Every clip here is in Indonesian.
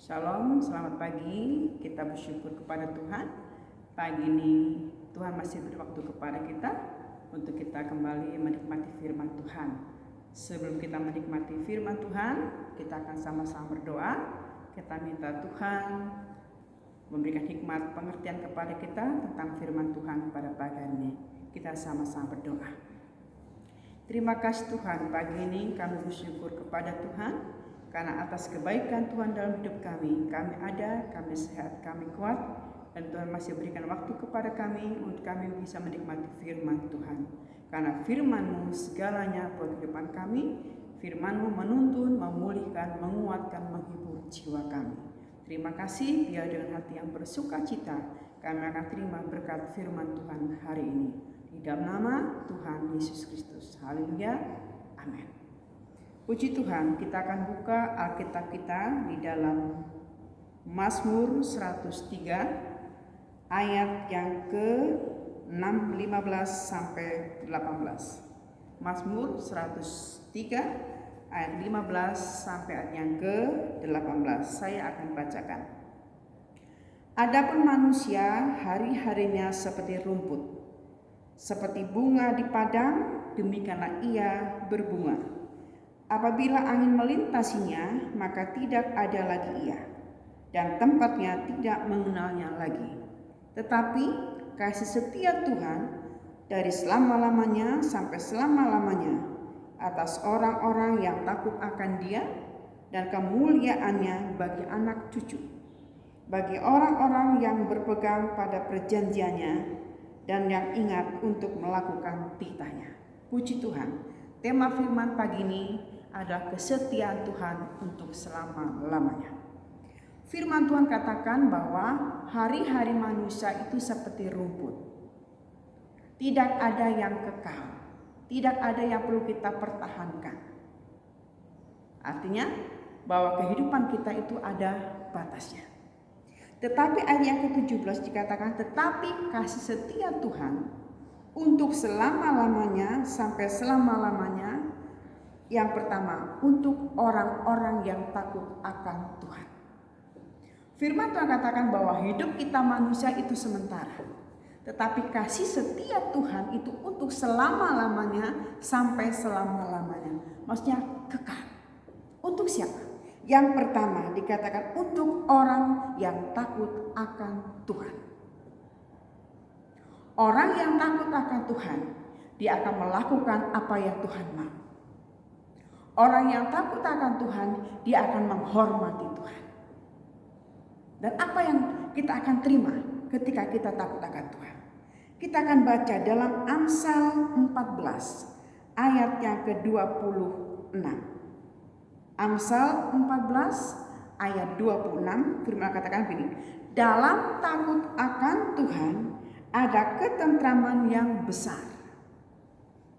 Shalom, selamat pagi. Kita bersyukur kepada Tuhan. Pagi ini Tuhan masih beri waktu kepada kita untuk kita kembali menikmati firman Tuhan. Sebelum kita menikmati firman Tuhan, kita akan sama-sama berdoa. Kita minta Tuhan memberikan hikmat pengertian kepada kita tentang firman Tuhan pada pagi ini. Kita sama-sama berdoa. Terima kasih Tuhan, pagi ini kami bersyukur kepada Tuhan karena atas kebaikan Tuhan dalam hidup kami ada, kami sehat, kami kuat, dan Tuhan masih berikan waktu kepada kami untuk kami bisa menikmati firman Tuhan. Karena firman-Mu segalanya buat kehidupan kami, firman-Mu menuntun, memulihkan, menguatkan, menghibur jiwa kami. Terima kasih, biar dengan hati yang bersuka cita kami akan terima berkat firman Tuhan hari ini. Di dalam nama Tuhan Yesus Kristus. Haleluya. Amin. Puji Tuhan, kita akan buka Alkitab kita di dalam Mazmur 103 ayat yang ke-15 sampai 18. Mazmur 103 ayat 15 sampai ayat yang ke-18. Saya akan bacakan. Adapun manusia hari-harinya seperti rumput, seperti bunga di padang, demikianlah ia berbunga. Apabila angin melintasinya, maka tidak ada lagi ia, dan tempatnya tidak mengenalnya lagi. Tetapi kasih setia Tuhan dari selama-lamanya sampai selama-lamanya atas orang-orang yang takut akan Dia, dan kemuliaannya bagi anak cucu, bagi orang-orang yang berpegang pada perjanjiannya dan yang ingat untuk melakukan titahnya. Puji Tuhan. Tema firman pagi ini adalah kesetiaan Tuhan untuk selama-lamanya. Firman Tuhan katakan bahwa hari-hari manusia itu seperti rumput. Tidak ada yang kekal. Tidak ada yang perlu kita pertahankan. Artinya bahwa kehidupan kita itu ada batasnya. Tetapi ayat yang ke-17 dikatakan, tetapi kasih setia Tuhan untuk selama-lamanya sampai selama-lamanya. Yang pertama, untuk orang-orang yang takut akan Tuhan. Firman Tuhan katakan bahwa hidup kita manusia itu sementara, tetapi kasih setia Tuhan itu untuk selama-lamanya sampai selama-lamanya. Maksudnya kekal. Untuk siapa? Yang pertama dikatakan untuk orang yang takut akan Tuhan. Orang yang takut akan Tuhan, dia akan melakukan apa yang Tuhan mau. Orang yang takut akan Tuhan, dia akan menghormati Tuhan. Dan apa yang kita akan terima ketika kita takut akan Tuhan? Kita akan baca dalam Amsal 14 ayat yang ke-26. Amsal 14 ayat 26, firman katakan begini. Dalam takut akan Tuhan ada ketentraman yang besar.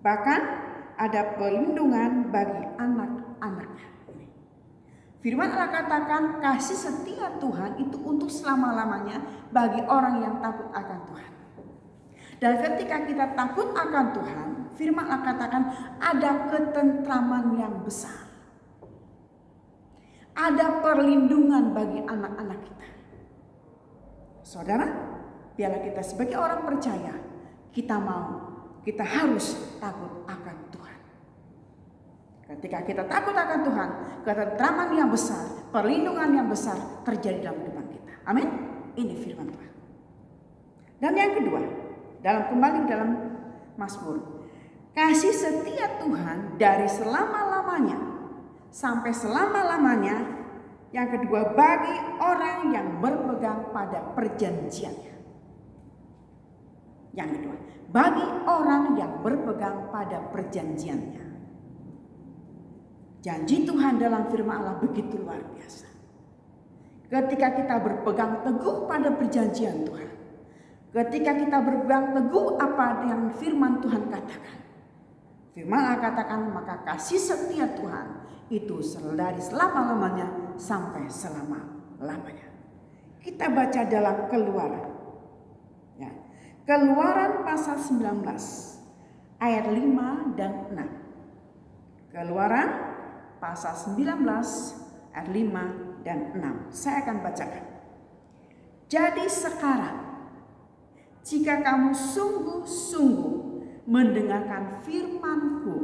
Bahkan ada perlindungan bagi anak-anaknya. Firman Allah katakan kasih setia Tuhan itu untuk selama-lamanya bagi orang yang takut akan Tuhan. Dan ketika kita takut akan Tuhan, firman Allah katakan ada ketentraman yang besar. Ada perlindungan bagi anak-anak kita. Saudara, biarlah kita sebagai orang percaya, kita harus takut akan Tuhan. Ketika kita takut akan Tuhan, ketentraman yang besar, perlindungan yang besar terjadi dalam kehidupan kita. Amin. Ini firman Tuhan. Dan yang kedua, kembali dalam Mazmur, kasih setia Tuhan dari selama-lamanya sampai selama-lamanya. Yang kedua, bagi orang yang berpegang pada perjanjiannya. Yang kedua, bagi orang yang berpegang pada perjanjiannya. Janji Tuhan dalam firman Allah begitu luar biasa. Ketika kita berpegang teguh pada perjanjian Tuhan, ketika kita berpegang teguh apa yang firman Tuhan katakan, firman Allah katakan maka kasih setia Tuhan itu dari selama-lamanya sampai selama-lamanya. Kita baca dalam Keluaran. Ya. Keluaran pasal 19 ayat 5 dan 6. Keluaran pasal 19 ayat 5 dan 6. Saya akan bacakan. Jadi sekarang, jika kamu sungguh-sungguh mendengarkan firman-Ku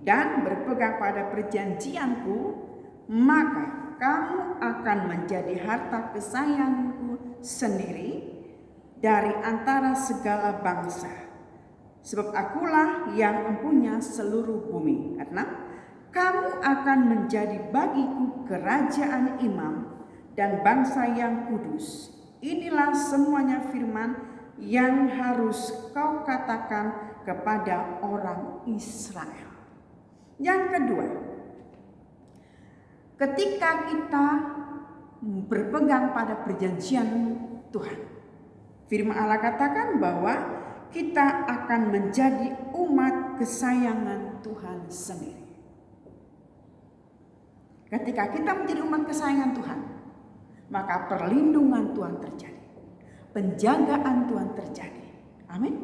dan berpegang pada perjanjian-Ku, maka kamu akan menjadi harta kesayangan-Ku sendiri dari antara segala bangsa. Sebab Akulah yang mempunyai seluruh bumi. Ayat 6. Kamu akan menjadi bagiku kerajaan imam dan bangsa yang kudus. Inilah semuanya firman yang harus kau katakan kepada orang Israel. Yang kedua, ketika kita berpegang pada perjanjian Tuhan, firman Allah katakan bahwa kita akan menjadi umat kesayangan Tuhan sendiri. Ketika kita menjadi umat kesayangan Tuhan, maka perlindungan Tuhan terjadi, penjagaan Tuhan terjadi. Amin.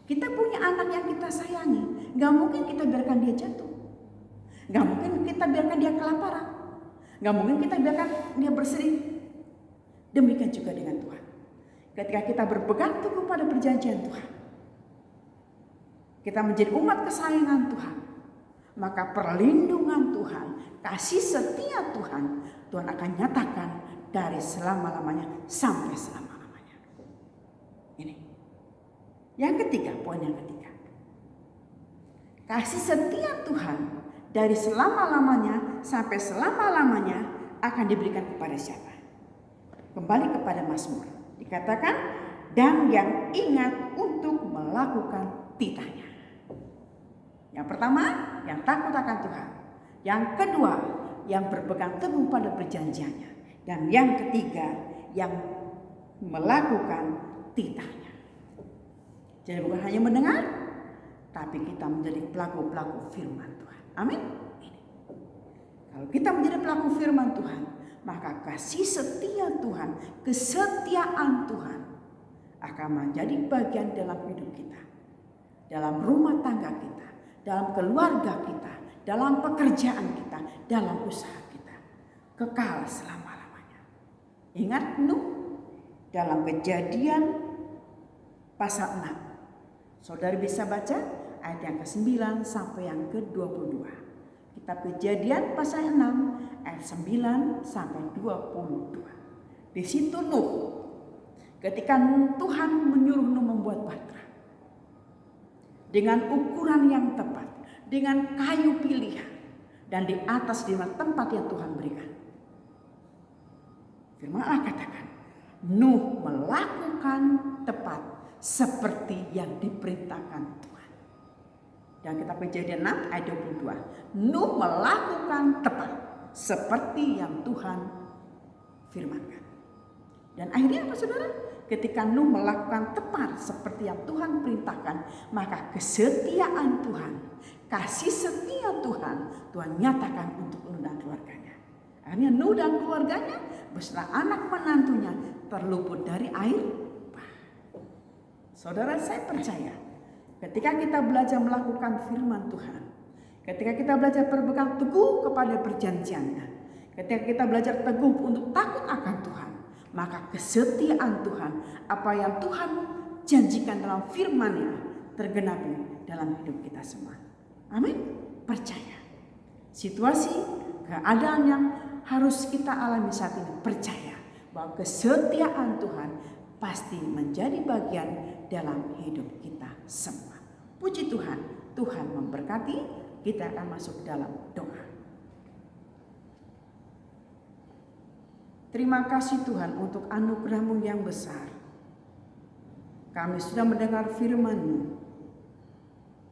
Kita punya anak yang kita sayangi, gak mungkin kita biarkan dia jatuh, gak mungkin kita biarkan dia kelaparan, gak mungkin kita biarkan dia bersedih. Demikian juga dengan Tuhan. Ketika kita berpegang teguh pada perjanjian Tuhan, kita menjadi umat kesayangan Tuhan, maka perlindungan Tuhan, kasih setia Tuhan, Tuhan akan nyatakan dari selama-lamanya sampai selama-lamanya. Ini. Yang ketiga, poin yang ketiga. Kasih setia Tuhan dari selama-lamanya sampai selama-lamanya akan diberikan kepada siapa? Kembali kepada Mazmur. Dikatakan, dan yang ingat untuk melakukan titahnya. Yang pertama, yang takut akan Tuhan. Yang kedua, yang berpegang teguh pada perjanjiannya. Dan yang ketiga, yang melakukan titahnya. Jadi bukan hanya mendengar, tapi kita menjadi pelaku-pelaku firman Tuhan. Amin. Kalau kita menjadi pelaku firman Tuhan, maka kasih setia Tuhan, kesetiaan Tuhan akan menjadi bagian dalam hidup kita, dalam rumah tangga kita, dalam keluarga kita, dalam pekerjaan kita, dalam usaha kita, kekal selama-lamanya. Ingat Nuh dalam Kejadian pasal 6. Saudara bisa baca ayat yang ke-9 sampai yang ke-22. Kitab Kejadian pasal 6 ayat 9 sampai 22. Di situ Nuh, ketika Tuhan menyuruh Nuh membuat bahtera dengan ukuran yang tepat, dengan kayu pilihan, dan di atas di tempat yang Tuhan berikan. Firman Allah katakan, Nuh melakukan tepat seperti yang diperintahkan Tuhan. Dan kitab Kejadian 6 ayat 22. Nuh melakukan tepat seperti yang Tuhan firmankan. Dan akhirnya apa saudara? Ketika Nuh melakukan tepat seperti yang Tuhan perintahkan, maka kesetiaan Tuhan, kasih setia Tuhan, Tuhan nyatakan untuk Nuh dan keluarganya. Akhirnya Nuh dan keluarganya beserta anak menantunya terluput dari air bah. Saudara, saya percaya ketika kita belajar melakukan firman Tuhan, ketika kita belajar berpegang teguh kepada perjanjiannya, ketika kita belajar teguh untuk takut akan Tuhan, maka kesetiaan Tuhan, apa yang Tuhan janjikan dalam firman-Nya tergenapi dalam hidup kita semua. Amin. Percaya. Situasi, keadaan yang harus kita alami saat ini, percaya bahwa kesetiaan Tuhan pasti menjadi bagian dalam hidup kita semua. Puji Tuhan, Tuhan memberkati. Kita akan masuk dalam doa. Terima kasih Tuhan untuk anugerah-Mu yang besar. Kami sudah mendengar firman-Mu.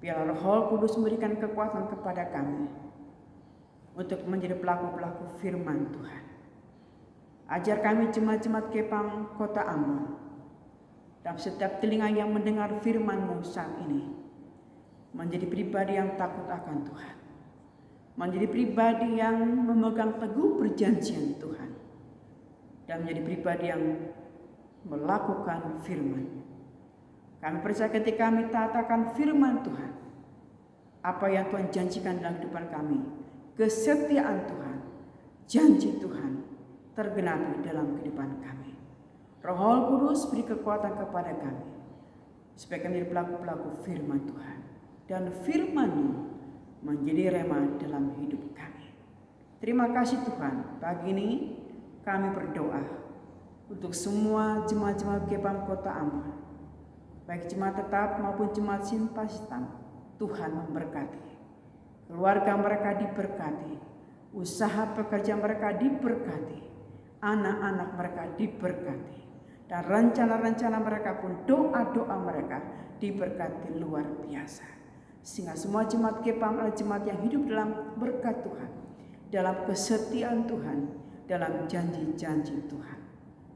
Biarlah Roh Kudus memberikan kekuatan kepada kami untuk menjadi pelaku-pelaku firman Tuhan. Ajar kami jemaat-jemaat Kepang Kota Ambon, dan setiap telinga yang mendengar firman-Mu saat ini, menjadi pribadi yang takut akan Tuhan, menjadi pribadi yang memegang teguh perjanjian Tuhan, dan menjadi pribadi yang melakukan firman. Kami percaya ketika kami katakan firman Tuhan, apa yang Tuhan janjikan dalam kehidupan kami, kesetiaan Tuhan janji Tuhan tergenapi dalam kehidupan kami. Roh Kudus beri kekuatan kepada kami supaya kami menjadi pelaku-pelaku firman Tuhan, dan firman-Mu menjadi rema dalam hidup kami. Terima kasih Tuhan, pagi ini kami berdoa untuk semua jemaat-jemaat GPAM Kota Ambon, baik jemaat tetap maupun jemaat simpatisan. Tuhan memberkati, keluarga mereka diberkati, usaha pekerjaan mereka diberkati, anak-anak mereka diberkati, dan rencana-rencana mereka pun, doa-doa mereka diberkati luar biasa. Sehingga semua jemaat GPAM adalah jemaat yang hidup dalam berkat Tuhan, dalam kesetiaan Tuhan, dalam janji-janji Tuhan.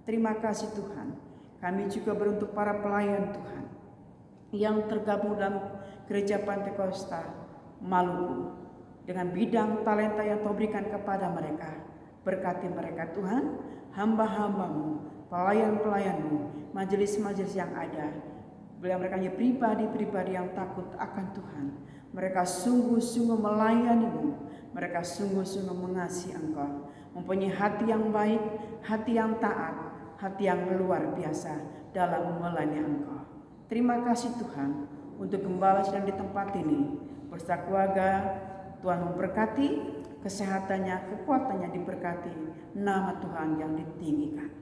Terima kasih Tuhan. Kami juga beruntuk para pelayan Tuhan yang tergabung dalam Gereja Pantekosta Maluku dengan bidang talenta yang Tuhan berikan kepada mereka. Berkati mereka Tuhan, hamba-hamba-Mu, pelayan-pelayan-Mu, majelis-majelis yang ada. Beliau mereka hanya pribadi-pribadi yang takut akan Tuhan. Mereka sungguh-sungguh melayani-Mu, mereka sungguh-sungguh mengasihi Engkau, mempunyai hati yang baik, hati yang taat, hati yang luar biasa dalam melayani Engkau. Terima kasih Tuhan untuk gembala sedang di tempat ini bersama keluarga. Tuhan memberkati kesehatannya, kekuatannya diberkati, nama Tuhan yang ditinggikan.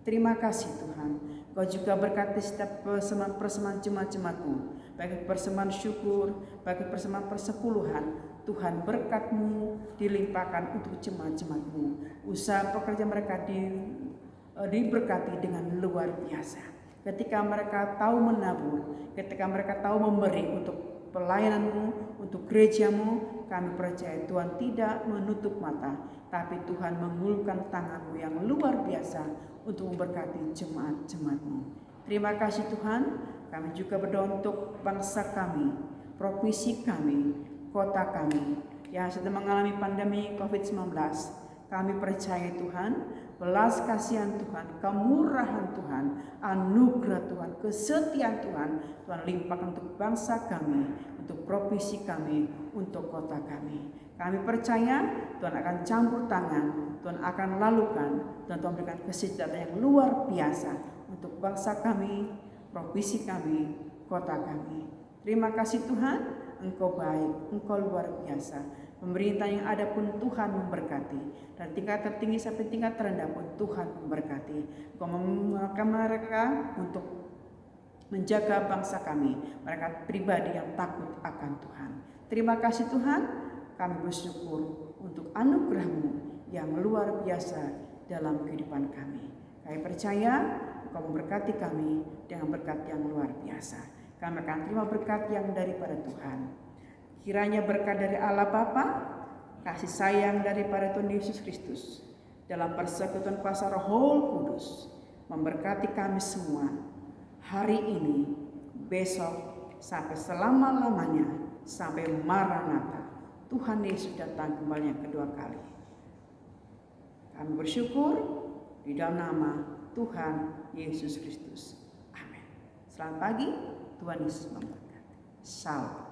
Terima kasih Tuhan. Kau juga berkati setiap persembahan jemaat-jemaat-Mu, baik persembahan syukur, baik persembahan persepuluhan. Tuhan, berkat-Mu dilimpahkan untuk jemaat-jemaat-Mu. Usaha pekerjaan mereka diberkati dengan luar biasa. Ketika mereka tahu menabur, ketika mereka tahu memberi untuk pelayanan-Mu, untuk gereja-Mu, kami percaya Tuhan tidak menutup mata, tapi Tuhan mengulurkan tangan-Mu yang luar biasa untuk memberkati jemaat-jemaat-Mu. Terima kasih Tuhan. Kami juga berdoa untuk bangsa kami, provinsi kami, kota kami yang sedang mengalami pandemi COVID-19. Kami percaya Tuhan, belas kasihan Tuhan, kemurahan Tuhan, anugerah Tuhan, kesetiaan Tuhan, Tuhan limpahkan untuk bangsa kami, untuk provinsi kami, untuk kota kami. Kami percaya Tuhan akan campur tangan, Tuhan akan lalukan, dan Tuhan berikan kesejahteraan yang luar biasa untuk bangsa kami, provinsi kami, kota kami. Terima kasih Tuhan, Engkau baik, Engkau luar biasa. Pemerintah yang ada pun Tuhan memberkati, dan tingkat tertinggi sampai tingkat terendah pun Tuhan memberkati. Engkau memampukan mereka untuk menjaga bangsa kami, mereka pribadi yang takut akan Tuhan. Terima kasih Tuhan, kami bersyukur untuk anugerah-Mu yang luar biasa dalam kehidupan kami. Kami percaya Engkau memberkati kami dengan berkat yang luar biasa. Kami akan terima berkat yang daripada Tuhan. Kiranya berkat dari Allah Bapa, kasih sayang daripada Tuhan Yesus Kristus, dalam persekutuan kuasa Roh Kudus memberkati kami semua hari ini, besok, sampai selama-lamanya, sampai Maranatha, Tuhan Yesus datang kembali yang kedua kali. Kami bersyukur di dalam nama Tuhan Yesus Kristus. Amin. Selamat pagi, Tuhan Yesus memberkati. Salam.